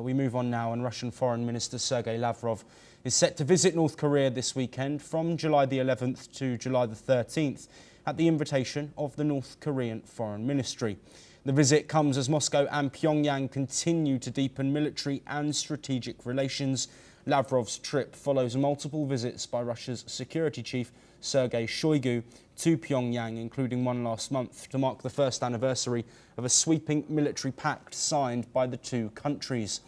We move on now, and Russian Foreign Minister Sergey Lavrov is set to visit North Korea this weekend from July the 11th to July the 13th at the invitation of the North Korean Foreign Ministry. The visit comes as Moscow and Pyongyang continue to deepen military and strategic relations. Lavrov's trip follows multiple visits by Russia's security chief Sergey Shoigu to Pyongyang, including one last month to mark the first anniversary of a sweeping military pact signed by the two countries.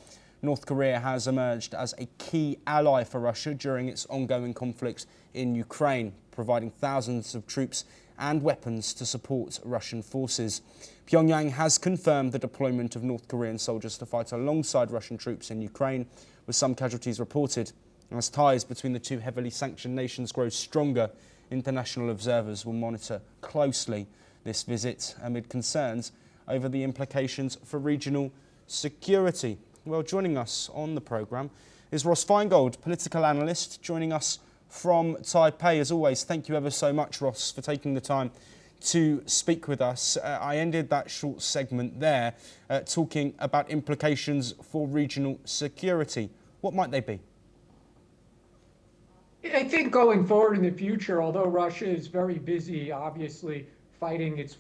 North Korea has emerged as a key ally for Russia during its ongoing conflict in Ukraine, providing thousands of troops and weapons to support Russian forces. Pyongyang has confirmed the deployment of North Korean soldiers to fight alongside Russian troops in Ukraine, with some casualties reported. As ties between the two heavily sanctioned nations grow stronger, international observers will monitor closely this visit amid concerns over the implications for regional security. Well, joining us on the programme is Ross Feingold, political analyst, joining us from Taipei. As always, thank you ever so much, Ross, for taking the time to speak with us. I ended that short segment there talking about implications for regional security. What might they be? I think going forward in the future, although Russia is very busy, obviously, fighting its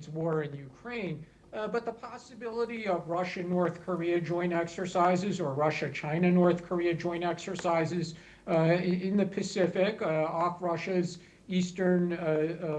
war in Ukraine, but the possibility of Russia-North Korea joint exercises or Russia-China-North Korea joint exercises in the Pacific off Russia's eastern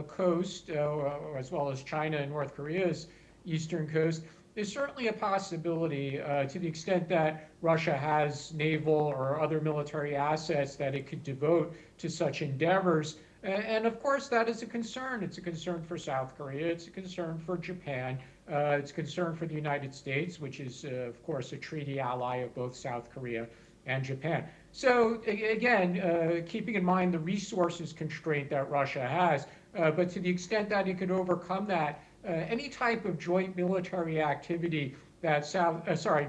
coast, as well as China and North Korea's eastern coast, is certainly a possibility to the extent that Russia has naval or other military assets that it could devote to such endeavors. And of course, that is a concern. It's a concern for South Korea. It's a concern for Japan. It's a concern for the United States, which is, of course, a treaty ally of both South Korea and Japan. So again, keeping in mind the resources constraint that Russia has, but to the extent that it could overcome that, any type of joint military activity that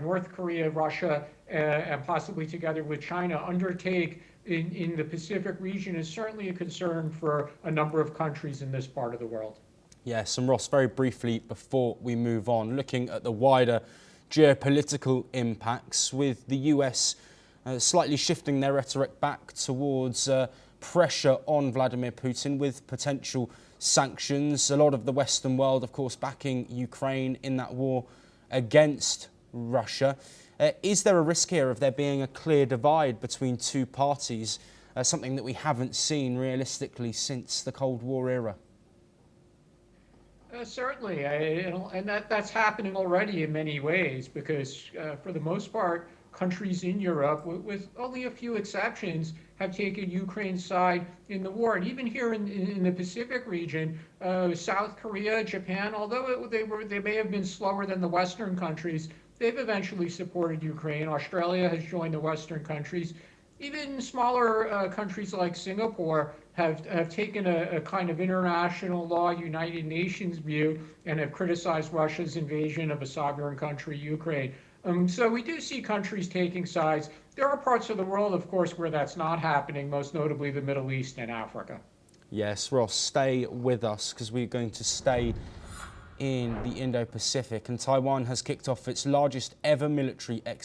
North Korea, Russia, and possibly together with China undertake in the Pacific region is certainly a concern for a number of countries in this part of the world. Yes, and Ross, very briefly before we move on, looking at the wider geopolitical impacts, with the US slightly shifting their rhetoric back towards pressure on Vladimir Putin with potential sanctions. A lot of the Western world, of course, backing Ukraine in that war against Russia. Is there a risk here of there being a clear divide between two parties, something that we haven't seen realistically since the Cold War era? Certainly, and that's happening already in many ways, because for the most part, countries in Europe, with only a few exceptions, have taken Ukraine's side in the war. And even here in the Pacific region, South Korea, Japan, although they may have been slower than the Western countries, they've eventually supported Ukraine. Australia has joined the Western countries. Even smaller countries like Singapore have taken a kind of international law, United Nations view, and have criticized Russia's invasion of a sovereign country, Ukraine. So we do see countries taking sides. There are parts of the world, of course, where that's not happening, most notably the Middle East and Africa. Yes, Ross, stay with us, because we're going to stay in the Indo-Pacific, and Taiwan has kicked off its largest ever military exercise